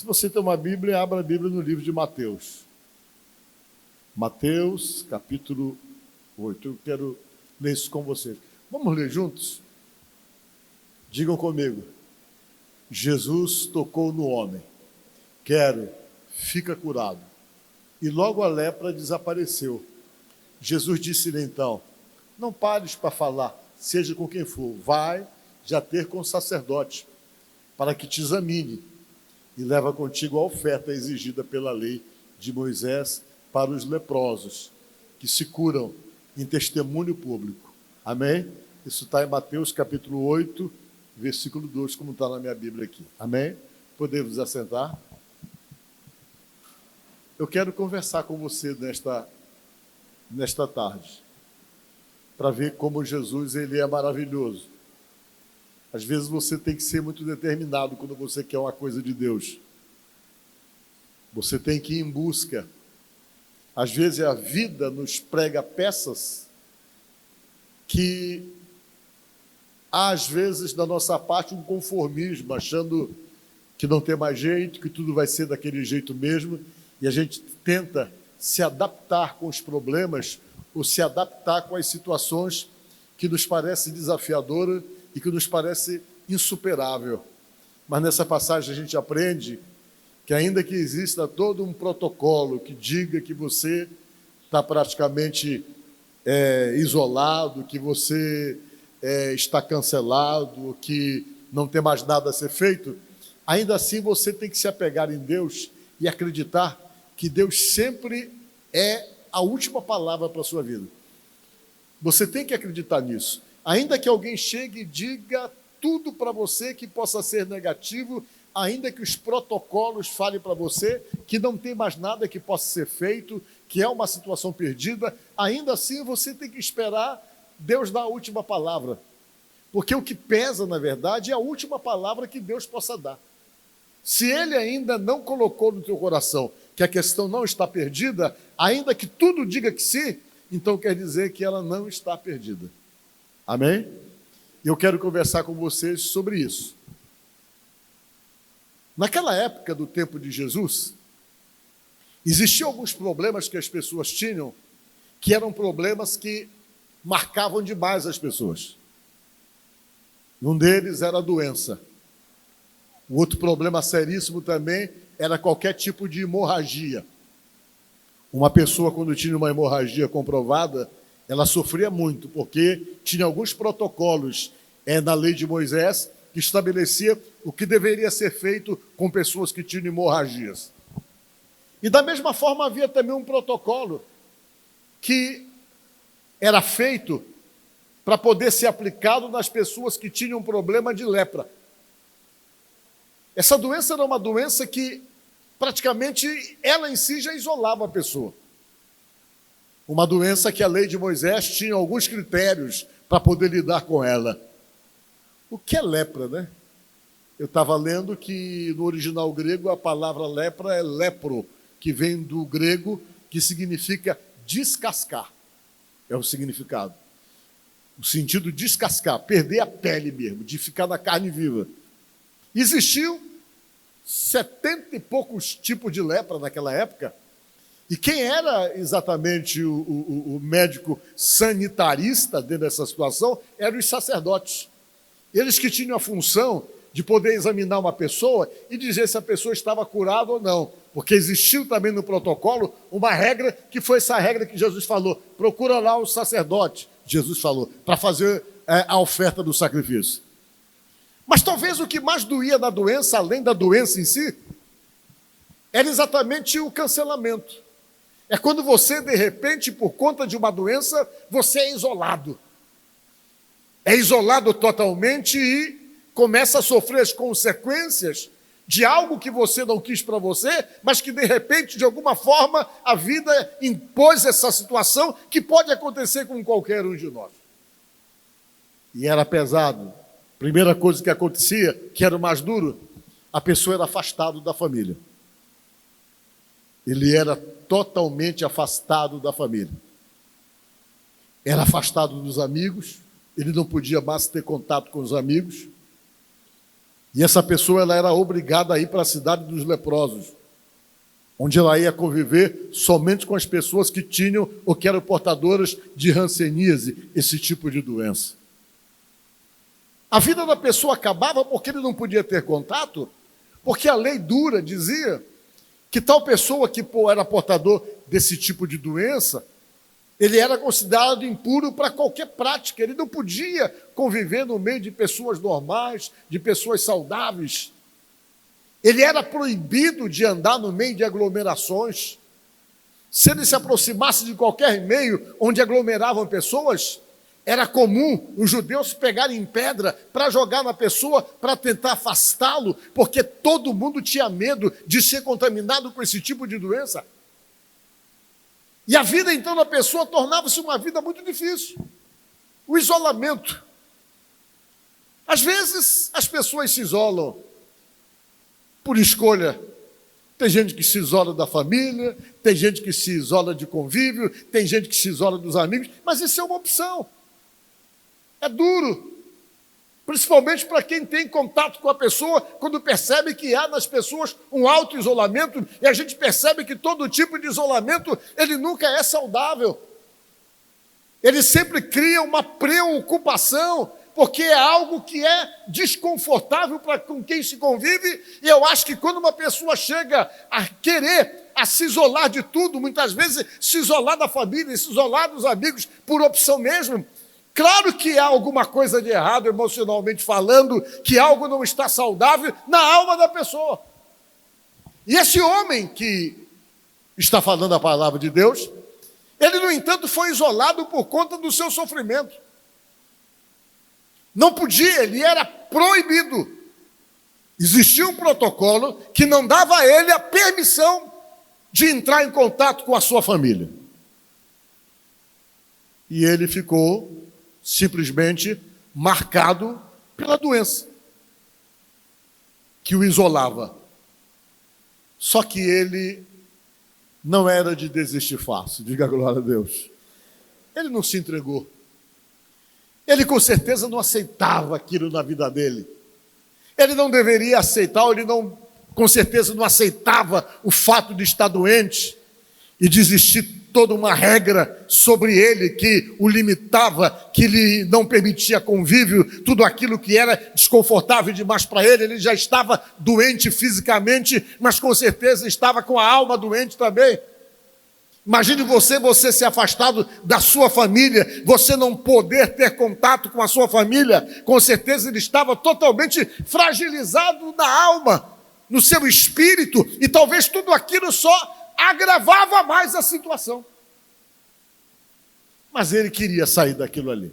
Se você tem uma Bíblia, abra a Bíblia no livro de Mateus. Mateus, capítulo 8. Eu quero ler isso com vocês. Vamos ler juntos? Digam comigo. Jesus tocou no homem. Quero, fica curado. E logo a lepra desapareceu. Jesus disse-lhe então, não pares para falar, seja com quem for, vai já ter com o sacerdote, para que te examine, e leva contigo a oferta exigida pela lei de Moisés para os leprosos, que se curam em testemunho público. Amém? Isso está em Mateus capítulo 8, versículo 2, como está na minha Bíblia aqui. Amém? Podemos assentar? Eu quero conversar com você nesta tarde, para ver como Jesus ele é maravilhoso. Às vezes você tem que ser muito determinado quando você quer uma coisa de Deus. Você tem que ir em busca. Às vezes a vida nos prega peças que há, às vezes, da nossa parte, um conformismo, achando que não tem mais jeito, que tudo vai ser daquele jeito mesmo, e a gente tenta se adaptar com os problemas ou se adaptar com as situações que nos parece desafiadora e que nos parece insuperável. Mas nessa passagem a gente aprende que ainda que exista todo um protocolo que diga que você está praticamente isolado, que você está cancelado, que não tem mais nada a ser feito, ainda assim você tem que se apegar em Deus e acreditar que Deus sempre é a última palavra para a sua vida. Você tem que acreditar nisso. Ainda que alguém chegue e diga tudo para você que possa ser negativo, ainda que os protocolos falem para você que não tem mais nada que possa ser feito, que é uma situação perdida, ainda assim você tem que esperar Deus dar a última palavra. Porque o que pesa, na verdade, é a última palavra que Deus possa dar. Se Ele ainda não colocou no teu coração que a questão não está perdida, ainda que tudo diga que sim, então quer dizer que ela não está perdida. Amém? Eu quero conversar com vocês sobre isso. Naquela época do tempo de Jesus, existiam alguns problemas que as pessoas tinham, que eram problemas que marcavam demais as pessoas. Um deles era a doença. O outro problema seríssimo também era qualquer tipo de hemorragia. Uma pessoa, quando tinha uma hemorragia comprovada, ela sofria muito, porque tinha alguns protocolos na lei de Moisés que estabelecia o que deveria ser feito com pessoas que tinham hemorragias. E da mesma forma havia também um protocolo que era feito para poder ser aplicado nas pessoas que tinham problema de lepra. Essa doença era uma doença que praticamente ela em si já isolava a pessoa. Uma doença que a lei de Moisés tinha alguns critérios para poder lidar com ela. O que é lepra, né? Eu estava lendo que no original grego a palavra lepra é lepro, que vem do grego, que significa descascar. É o significado. O sentido descascar, perder a pele mesmo, de ficar na carne viva. Existiam 70 e poucos tipos de lepra naquela época. E quem era exatamente o médico sanitarista dentro dessa situação eram os sacerdotes. Eles que tinham a função de poder examinar uma pessoa e dizer se a pessoa estava curada ou não. Porque existiu também no protocolo uma regra, que foi essa regra que Jesus falou, procura lá o sacerdote, Jesus falou, para fazer a oferta do sacrifício. Mas talvez o que mais doía na doença, além da doença em si, era exatamente o cancelamento. É quando você, de repente, por conta de uma doença, você é isolado. É isolado totalmente e começa a sofrer as consequências de algo que você não quis para você, mas que, de repente, de alguma forma, a vida impôs essa situação que pode acontecer com qualquer um de nós. E era pesado. Primeira coisa que acontecia, que era o mais duro, a pessoa era afastada da família. Ele era totalmente afastado da família. Era afastado dos amigos, ele não podia mais ter contato com os amigos. E essa pessoa ela era obrigada a ir para a cidade dos leprosos, onde ela ia conviver somente com as pessoas que tinham ou que eram portadoras de hanseníase, esse tipo de doença. A vida da pessoa acabava porque ele não podia ter contato, porque a lei dura dizia que tal pessoa que era portador desse tipo de doença, ele era considerado impuro para qualquer prática, ele não podia conviver no meio de pessoas normais, de pessoas saudáveis. Ele era proibido de andar no meio de aglomerações. Se ele se aproximasse de qualquer meio onde aglomeravam pessoas, era comum os judeus pegarem pedra para jogar na pessoa, para tentar afastá-lo, porque todo mundo tinha medo de ser contaminado com esse tipo de doença. E a vida, então, da pessoa tornava-se uma vida muito difícil. O isolamento. Às vezes, as pessoas se isolam por escolha. Tem gente que se isola da família, tem gente que se isola de convívio, tem gente que se isola dos amigos, mas isso é uma opção. É duro, principalmente para quem tem contato com a pessoa, quando percebe que há nas pessoas um auto-isolamento, e a gente percebe que todo tipo de isolamento, ele nunca é saudável. Ele sempre cria uma preocupação, porque é algo que é desconfortável para com quem se convive, e eu acho que quando uma pessoa chega a querer a se isolar de tudo, muitas vezes se isolar da família, se isolar dos amigos, por opção mesmo, claro que há alguma coisa de errado emocionalmente falando, que algo não está saudável na alma da pessoa. E esse homem que está falando a palavra de Deus, ele, no entanto, foi isolado por conta do seu sofrimento. Não podia, ele era proibido. Existia um protocolo que não dava a ele a permissão de entrar em contato com a sua família. E ele ficou simplesmente marcado pela doença que o isolava. Só que ele não era de desistir fácil, diga glória a Deus. Ele não se entregou. Ele com certeza não aceitava aquilo na vida dele. Ele não deveria aceitar, ele não, com certeza não aceitava o fato de estar doente e de existir toda uma regra sobre ele que o limitava, que lhe não permitia convívio, tudo aquilo que era desconfortável demais para ele. Ele já estava doente fisicamente, mas com certeza estava com a alma doente também. Imagine você ser afastado da sua família, você não poder ter contato com a sua família. Com certeza ele estava totalmente fragilizado na alma, no seu espírito, e talvez tudo aquilo só agravava mais a situação. Mas ele queria sair daquilo ali.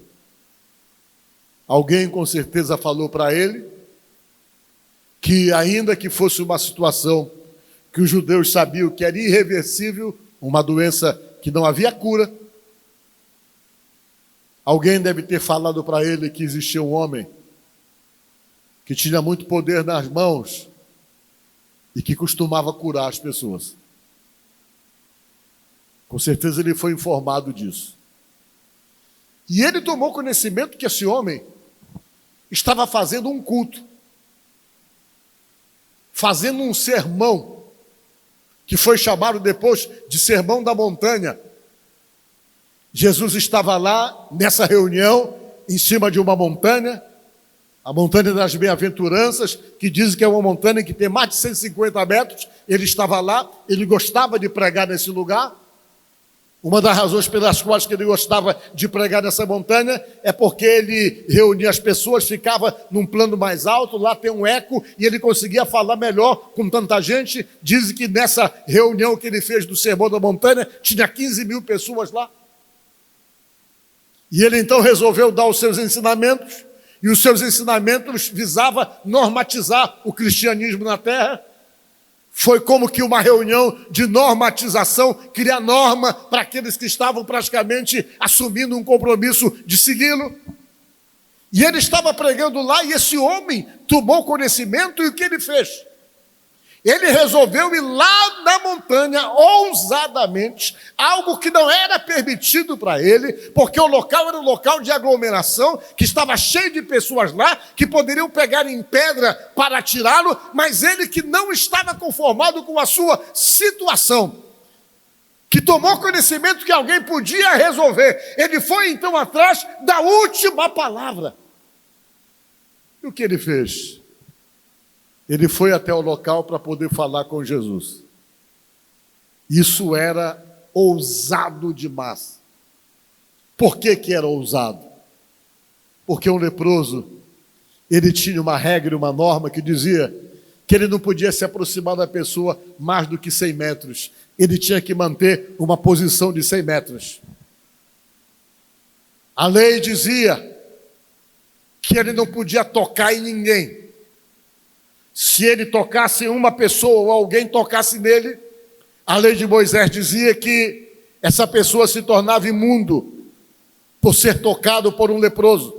Alguém com certeza falou para ele que, ainda que fosse uma situação que os judeus sabiam que era irreversível, uma doença que não havia cura, alguém deve ter falado para ele que existia um homem que tinha muito poder nas mãos e que costumava curar as pessoas. Com certeza ele foi informado disso. E ele tomou conhecimento que esse homem estava fazendo um culto, fazendo um sermão, que foi chamado depois de Sermão da Montanha. Jesus estava lá, nessa reunião, em cima de uma montanha, a montanha das bem-aventuranças, que dizem que é uma montanha que tem mais de 150 metros. Ele estava lá, ele gostava de pregar nesse lugar. Uma das razões pelas quais que ele gostava de pregar nessa montanha é porque ele reunia as pessoas, ficava num plano mais alto, lá tem um eco, e ele conseguia falar melhor com tanta gente. Dizem que nessa reunião que ele fez do Sermão da Montanha, tinha 15 mil pessoas lá. E ele então resolveu dar os seus ensinamentos, e os seus ensinamentos visava normatizar o cristianismo na terra. Foi como que uma reunião de normatização, criar norma para aqueles que estavam praticamente assumindo um compromisso de segui-lo. E ele estava pregando lá, e esse homem tomou conhecimento, e o que ele fez? Ele resolveu ir lá na montanha, ousadamente, algo que não era permitido para ele, porque o local era um local de aglomeração, que estava cheio de pessoas lá, que poderiam pegar em pedra para atirá-lo, mas ele que não estava conformado com a sua situação, que tomou conhecimento que alguém podia resolver, ele foi então atrás da última palavra. E o que ele fez? Ele foi até o local para poder falar com Jesus. Isso era ousado demais. Por que que era ousado? Porque um leproso, ele tinha uma regra, uma norma que dizia que ele não podia se aproximar da pessoa mais do que 100 metros. Ele tinha que manter uma posição de 100 metros. A lei dizia que ele não podia tocar em ninguém. Se ele tocasse em uma pessoa ou alguém tocasse nele, a lei de Moisés dizia que essa pessoa se tornava imundo por ser tocado por um leproso.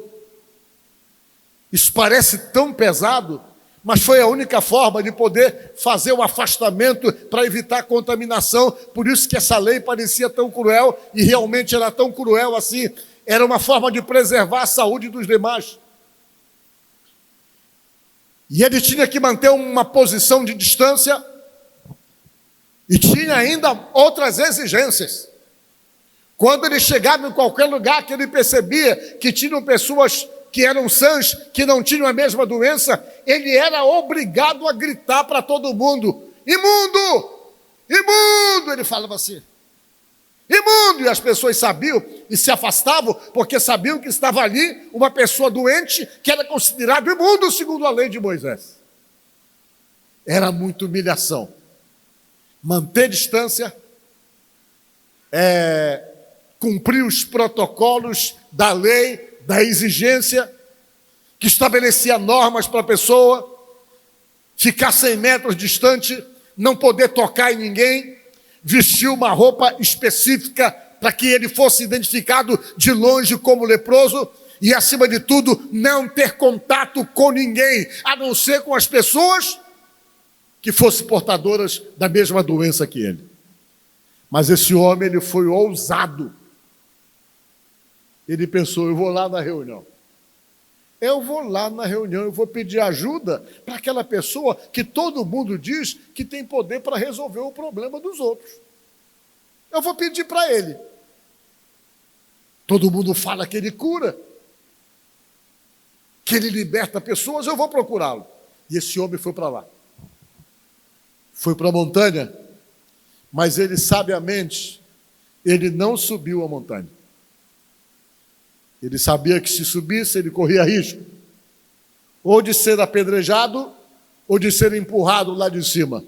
Isso parece tão pesado, mas foi a única forma de poder fazer o afastamento para evitar a contaminação. Por isso que essa lei parecia tão cruel, e realmente era tão cruel assim. Era uma forma de preservar a saúde dos demais. E ele tinha que manter uma posição de distância, e tinha ainda outras exigências. Quando ele chegava em qualquer lugar que ele percebia que tinham pessoas que eram sãs, que não tinham a mesma doença, ele era obrigado a gritar para todo mundo: imundo! Imundo! Ele falava assim: imundo! E as pessoas sabiam e se afastavam, porque sabiam que estava ali uma pessoa doente que era considerado imundo segundo a lei de Moisés. Era muita humilhação. Manter distância, cumprir os protocolos da lei, da exigência, que estabelecia normas para a pessoa, ficar 100 metros distante, não poder tocar em ninguém, vestir uma roupa específica para que ele fosse identificado de longe como leproso, e acima de tudo, não ter contato com ninguém, a não ser com as pessoas que fossem portadoras da mesma doença que ele. Mas esse homem, ele foi ousado. Ele pensou: eu vou lá na reunião. Eu vou lá na reunião, eu vou pedir ajuda para aquela pessoa que todo mundo diz que tem poder para resolver o problema dos outros. Eu vou pedir para ele. Todo mundo fala que ele cura, que ele liberta pessoas, eu vou procurá-lo. E esse homem foi para lá. Foi para a montanha, mas ele sabiamente, ele não subiu a montanha. Ele sabia que se subisse, ele corria risco, ou de ser apedrejado, ou de ser empurrado lá de cima.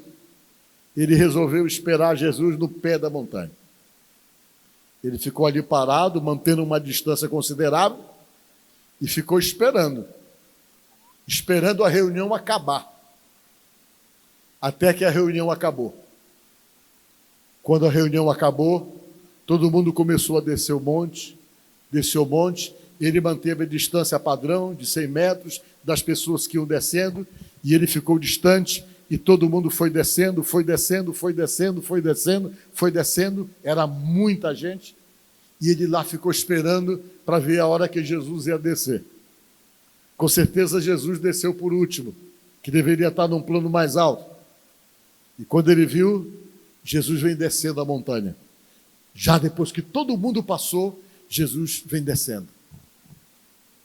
Ele resolveu esperar Jesus no pé da montanha. Ele ficou ali parado, mantendo uma distância considerável, e ficou esperando a reunião acabar. Até que a reunião acabou. Quando a reunião acabou, todo mundo começou a descer o monte, ele manteve a distância padrão de 100 metros das pessoas que iam descendo, e ele ficou distante, e todo mundo foi descendo, era muita gente, e ele lá ficou esperando para ver a hora que Jesus ia descer. Com certeza Jesus desceu por último, que deveria estar num plano mais alto. E quando ele viu, Jesus vem descendo a montanha. Já depois que todo mundo passou, Jesus vem descendo.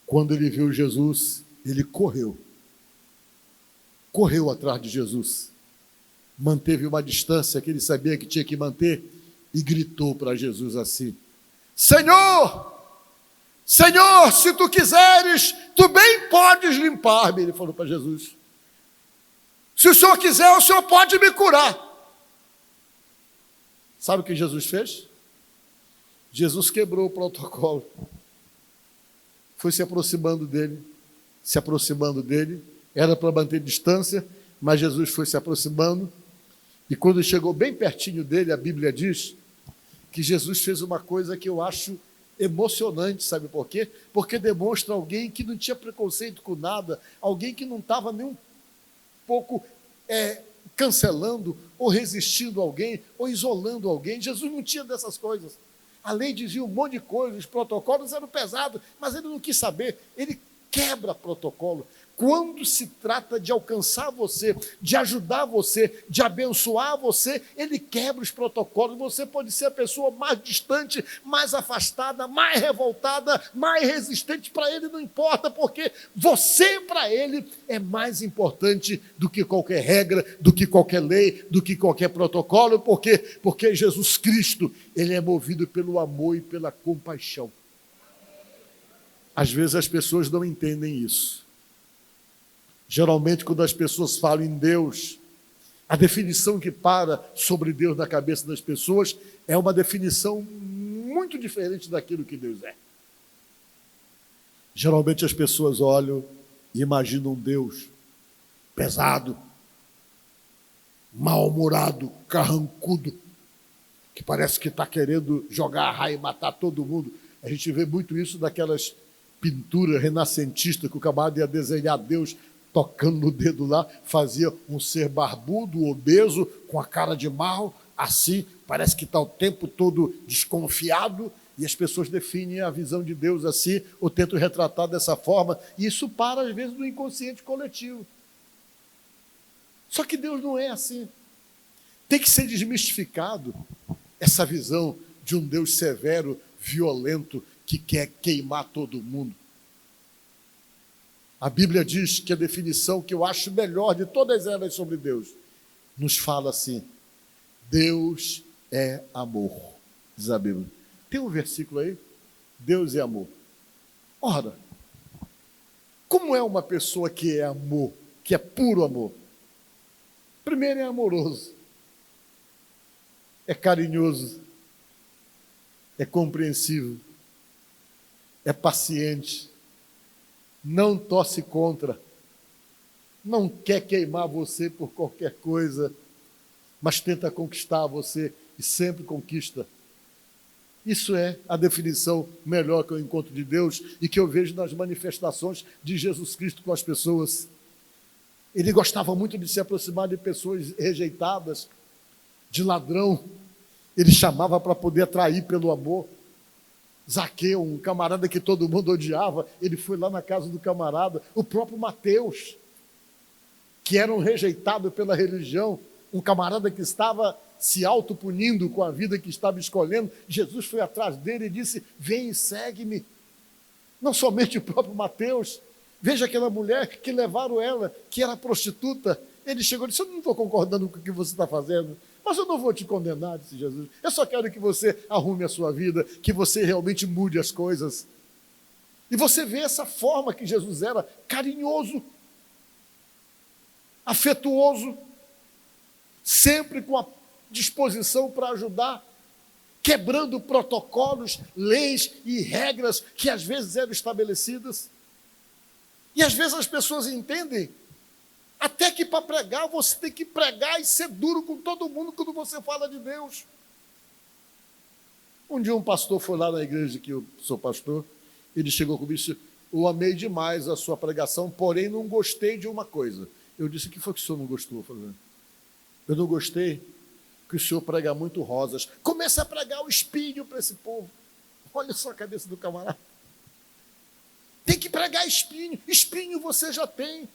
Quando ele viu Jesus, ele correu atrás de Jesus, manteve uma distância que ele sabia que tinha que manter e gritou para Jesus assim: Senhor, Senhor, se tu quiseres, tu bem podes limpar-me. Ele falou para Jesus: se o Senhor quiser, o Senhor pode me curar. Sabe o que Jesus fez? Jesus quebrou o protocolo, foi se aproximando dele, era para manter distância, mas Jesus foi se aproximando, e quando chegou bem pertinho dele, a Bíblia diz que Jesus fez uma coisa que eu acho emocionante, sabe por quê? Porque demonstra alguém que não tinha preconceito com nada, alguém que não estava nem um pouco cancelando, ou resistindo a alguém, ou isolando alguém. Jesus não tinha dessas coisas. A lei dizia um monte de coisas, os protocolos eram pesados, mas ele não quis saber. Ele quebra protocolo. Quando se trata de alcançar você, de ajudar você, de abençoar você, ele quebra os protocolos. Você pode ser a pessoa mais distante, mais afastada, mais revoltada, mais resistente, para ele não importa, porque você para ele é mais importante do que qualquer regra, do que qualquer lei, do que qualquer protocolo, porque Jesus Cristo, ele é movido pelo amor e pela compaixão. Às vezes as pessoas não entendem isso. Geralmente, quando as pessoas falam em Deus, a definição que para sobre Deus na cabeça das pessoas é uma definição muito diferente daquilo que Deus é. Geralmente as pessoas olham e imaginam Deus pesado, mal-humorado, carrancudo, que parece que está querendo jogar a raia e matar todo mundo. A gente vê muito isso naquelas pinturas renascentistas que o camarada ia desenhar Deus tocando no dedo lá, fazia um ser barbudo, obeso, com a cara de mal, assim, parece que está o tempo todo desconfiado, e as pessoas definem a visão de Deus assim, ou tentam retratar dessa forma, e isso para, às vezes, no inconsciente coletivo. Só que Deus não é assim. Tem que ser desmistificado essa visão de um Deus severo, violento, que quer queimar todo mundo. A Bíblia diz que a definição que eu acho melhor de todas elas sobre Deus, nos fala assim: Deus é amor, diz a Bíblia. Tem um versículo aí? Deus é amor. Ora, como é uma pessoa que é amor, que é puro amor? Primeiro, é amoroso, é carinhoso, é compreensivo, é paciente, não torce contra, não quer queimar você por qualquer coisa, mas tenta conquistar você e sempre conquista. Isso é a definição melhor que eu encontro de Deus e que eu vejo nas manifestações de Jesus Cristo com as pessoas. Ele gostava muito de se aproximar de pessoas rejeitadas, de ladrão. Ele chamava para poder atrair pelo amor. Zaqueu, um camarada que todo mundo odiava, ele foi lá na casa do camarada. O próprio Mateus, que era um rejeitado pela religião, um camarada que estava se autopunindo com a vida que estava escolhendo, Jesus foi atrás dele e disse: vem e segue-me. Não somente o próprio Mateus, veja aquela mulher que levaram ela, que era prostituta. Ele chegou e disse: eu não estou concordando com o que você está fazendo, mas eu não vou te condenar, disse Jesus. Eu só quero que você arrume a sua vida, que você realmente mude as coisas. E você vê essa forma que Jesus era, carinhoso, afetuoso, sempre com a disposição para ajudar, quebrando protocolos, leis e regras que às vezes eram estabelecidas. E às vezes as pessoas entendem até que para pregar, você tem que pregar e ser duro com todo mundo quando você fala de Deus. Um dia um pastor foi lá na igreja que eu sou pastor, ele chegou comigo e disse: eu amei demais a sua pregação, porém não gostei de uma coisa. Eu disse: o que foi que o senhor não gostou? Eu não gostei que o senhor prega muito rosas. Comece a pregar o espinho para esse povo. Olha só a cabeça do camarada. Tem que pregar espinho. Espinho você já tem.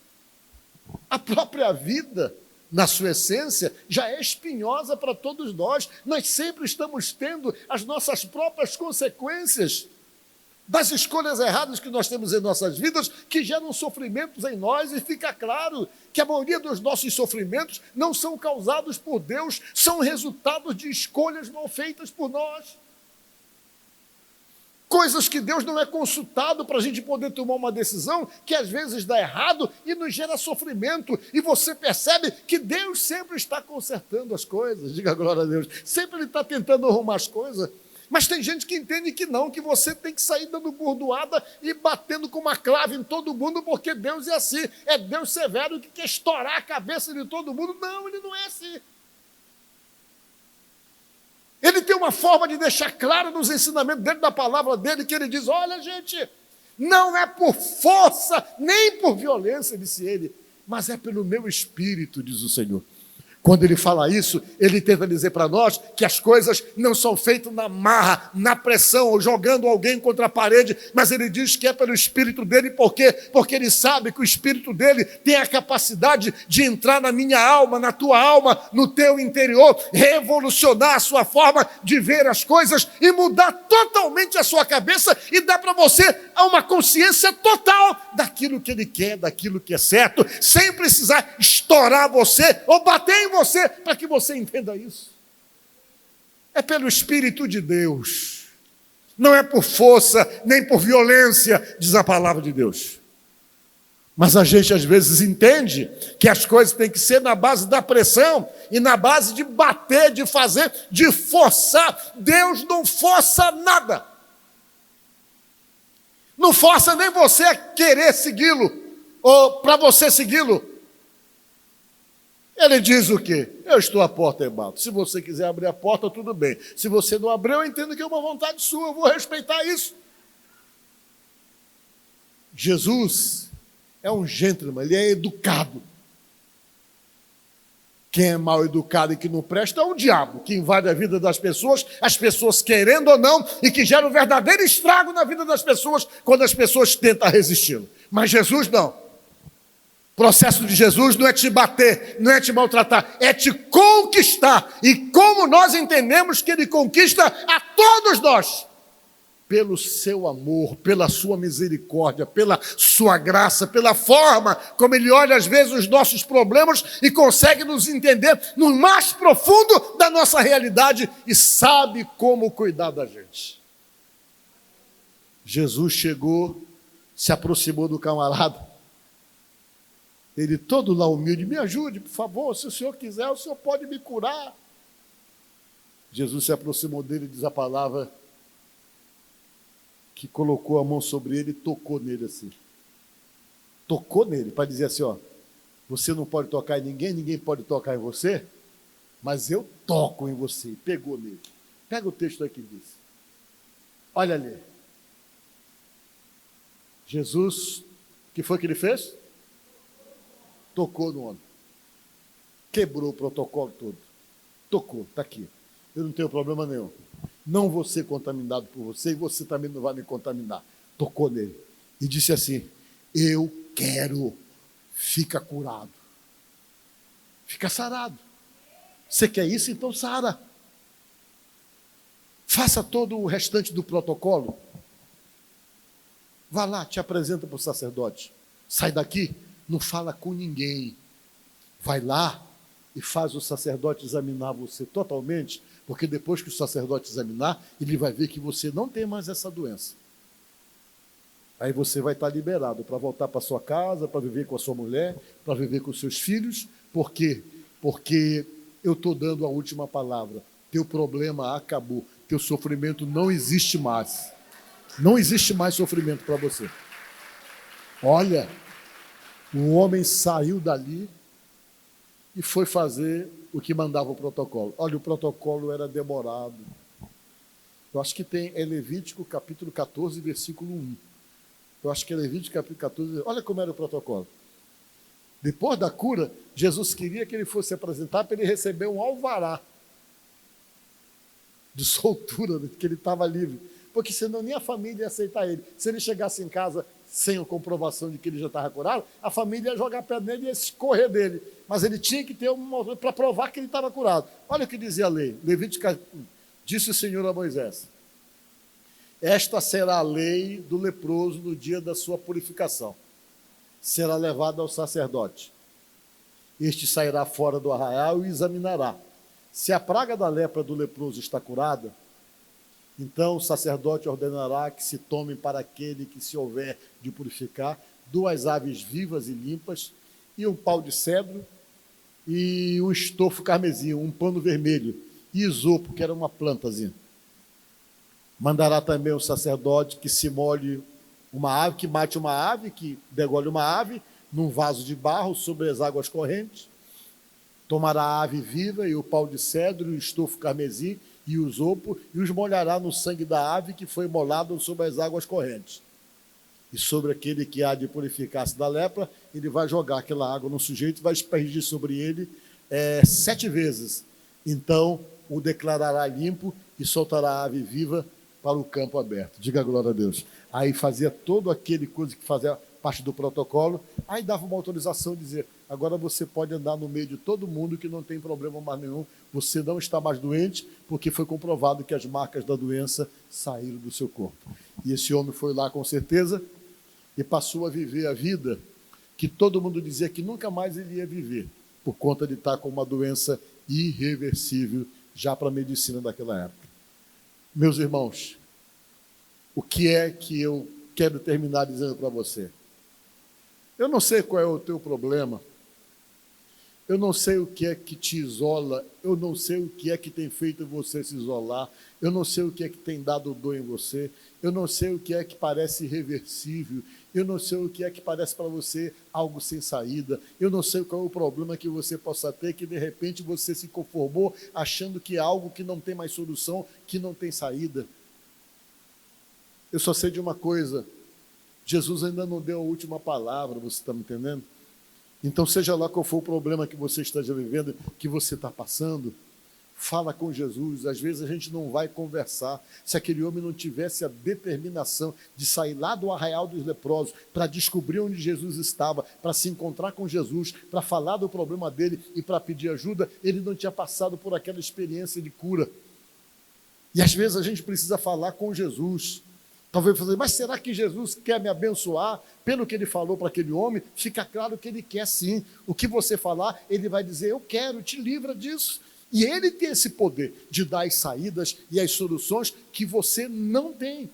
A própria vida, na sua essência, já é espinhosa para todos nós. Nós sempre estamos tendo as nossas próprias consequências das escolhas erradas que nós temos em nossas vidas, que geram sofrimentos em nós, e fica claro que a maioria dos nossos sofrimentos não são causados por Deus, são resultados de escolhas mal feitas por nós. Coisas que Deus não é consultado para a gente poder tomar uma decisão, que às vezes dá errado e nos gera sofrimento, e você percebe que Deus sempre está consertando as coisas, diga glória a Deus, sempre Ele está tentando arrumar as coisas, mas tem gente que entende que não, que você tem que sair dando bordoada e batendo com uma clave em todo mundo, porque Deus é assim, é Deus severo que quer estourar a cabeça de todo mundo. Não, Ele não é assim. Ele tem uma forma de deixar claro nos ensinamentos dele, da palavra dele, que ele diz: olha, gente, não é por força, nem por violência, disse ele, mas é pelo meu espírito, diz o Senhor. Quando ele fala isso, ele tenta dizer para nós que as coisas não são feitas na marra, na pressão, ou jogando alguém contra a parede, mas ele diz que é pelo Espírito dele. Por quê? Porque ele sabe que o Espírito dele tem a capacidade de entrar na minha alma, na tua alma, no teu interior, revolucionar a sua forma de ver as coisas e mudar totalmente a sua cabeça e dar para você uma consciência total daquilo que ele quer, daquilo que é certo, sem precisar estourar você ou bater em você para que você entenda isso. É pelo Espírito de Deus, não é por força nem por violência, diz a palavra de Deus. Mas a gente às vezes entende que as coisas têm que ser na base da pressão e na base de bater, de fazer, de forçar. Deus não força nada. Não força nem você a querer segui-lo ou para você segui-lo. Ele diz o quê? Eu estou à porta e bato. Se você quiser abrir a porta, tudo bem. Se você não abrir, eu entendo que é uma vontade sua, eu vou respeitar isso. Jesus é um gentleman, ele é educado. Quem é mal educado e que não presta é o diabo, que invade a vida das pessoas, as pessoas querendo ou não, e que gera um verdadeiro estrago na vida das pessoas, quando as pessoas tentam resisti-lo. Mas Jesus não. O processo de Jesus não é te bater, não é te maltratar, é te conquistar. E como nós entendemos que ele conquista a todos nós? Pelo seu amor, pela sua misericórdia, pela sua graça, pela forma como ele olha às vezes os nossos problemas e consegue nos entender no mais profundo da nossa realidade e sabe como cuidar da gente. Jesus chegou, se aproximou do camarada. Ele todo lá humilde, me ajude, por favor, se o senhor quiser, o senhor pode me curar. Jesus se aproximou dele e diz a palavra que colocou a mão sobre ele e tocou nele assim. Tocou nele, para dizer assim, ó, você não pode tocar em ninguém, ninguém pode tocar em você, mas eu toco em você. E pegou nele. Pega o texto aqui e diz. Olha ali. Jesus, o que foi que ele fez? Tocou no homem. Quebrou o protocolo todo. Tocou, está aqui. Eu não tenho problema nenhum. Não vou ser contaminado por você e você também não vai me contaminar. Tocou nele. E disse assim, eu quero, fica curado. Fica sarado. Você quer isso? Então sara. Faça todo o restante do protocolo. Vá lá, te apresenta para o sacerdote. Sai daqui. Não fala com ninguém. Vai lá e faz o sacerdote examinar você totalmente, porque depois que o sacerdote examinar, ele vai ver que você não tem mais essa doença. Aí você vai estar liberado para voltar para sua casa, para viver com a sua mulher, para viver com os seus filhos. Por quê? Porque eu estou dando a última palavra. Teu problema acabou. Teu sofrimento não existe mais. Não existe mais sofrimento para você. Olha... O homem saiu dali e foi fazer o que mandava o protocolo. Olha, o protocolo era demorado. Eu acho que tem Levítico capítulo 14, versículo 1. Eu acho que é Levítico capítulo 14. Olha como era o protocolo. Depois da cura, Jesus queria que ele fosse apresentar para ele receber um alvará de soltura, que ele estava livre. Porque senão nem a família ia aceitar ele. Se ele chegasse em casa sem a comprovação de que ele já estava curado, a família ia jogar pedra nele e ia escorrer dele. Mas ele tinha que ter uma para provar que ele estava curado. Olha o que dizia a lei. Levítico, disse o Senhor a Moisés: esta será a lei do leproso no dia da sua purificação. Será levado ao sacerdote. Este sairá fora do arraial e examinará. Se a praga da lepra do leproso está curada, então o sacerdote ordenará que se tomem para aquele que se houver de purificar 2 aves vivas e limpas, e um pau de cedro, e um estofo carmesim, um pano vermelho, e isopo, que era uma plantazinha. Mandará também o sacerdote que se molhe uma ave, que mate uma ave, que degole uma ave, num vaso de barro sobre as águas correntes. Tomará a ave viva e o pau de cedro, e o estofo carmesim, e o isopo, e os molhará no sangue da ave que foi molado sobre as águas correntes. E sobre aquele que há de purificar-se da lepra, ele vai jogar aquela água no sujeito, vai aspergir sobre ele 7 vezes. Então o declarará limpo e soltará a ave viva para o campo aberto. Diga glória a Deus. Aí fazia todo aquele coisa que fazia parte do protocolo, aí dava uma autorização de dizer, agora você pode andar no meio de todo mundo que não tem problema mais nenhum, você não está mais doente, porque foi comprovado que as marcas da doença saíram do seu corpo. E esse homem foi lá com certeza e passou a viver a vida que todo mundo dizia que nunca mais ele ia viver, por conta de estar com uma doença irreversível já para a medicina daquela época. Meus irmãos, o que é que eu quero terminar dizendo para você? Eu não sei qual é o teu problema, eu não sei o que é que te isola, eu não sei o que é que tem feito você se isolar, eu não sei o que é que tem dado dor em você, eu não sei o que é que parece irreversível, eu não sei o que é que parece para você algo sem saída, eu não sei qual é o problema que você possa ter, que de repente você se conformou achando que é algo que não tem mais solução, que não tem saída. Eu só sei de uma coisa, Jesus ainda não deu a última palavra, você está me entendendo? Então, seja lá qual for o problema que você esteja vivendo, que você está passando, fala com Jesus. Às vezes a gente não vai conversar. Se aquele homem não tivesse a determinação de sair lá do arraial dos leprosos para descobrir onde Jesus estava, para se encontrar com Jesus, para falar do problema dele e para pedir ajuda, ele não tinha passado por aquela experiência de cura. E às vezes a gente precisa falar com Jesus. Talvez você, mas será que Jesus quer me abençoar? Pelo que ele falou para aquele homem, fica claro que ele quer sim. O que você falar, ele vai dizer, eu quero, te livra disso. E ele tem esse poder de dar as saídas e as soluções que você não tem.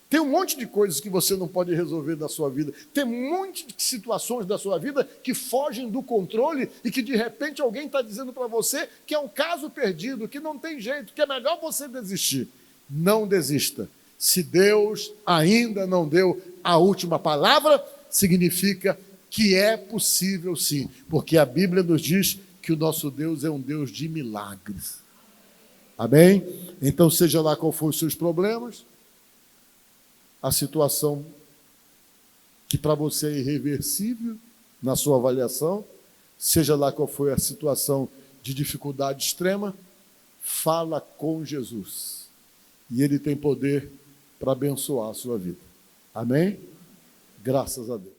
Tem um monte de coisas que você não pode resolver na sua vida. Tem um monte de situações da sua vida que fogem do controle e que de repente alguém está dizendo para você que é um caso perdido, que não tem jeito, que é melhor você desistir. Não desista. Se Deus ainda não deu a última palavra, significa que é possível sim, porque a Bíblia nos diz que o nosso Deus é um Deus de milagres. Amém? Então, seja lá qual for os seus problemas, a situação que para você é irreversível na sua avaliação, seja lá qual for a situação de dificuldade extrema, fala com Jesus. E Ele tem poder para abençoar a sua vida. Amém? Graças a Deus.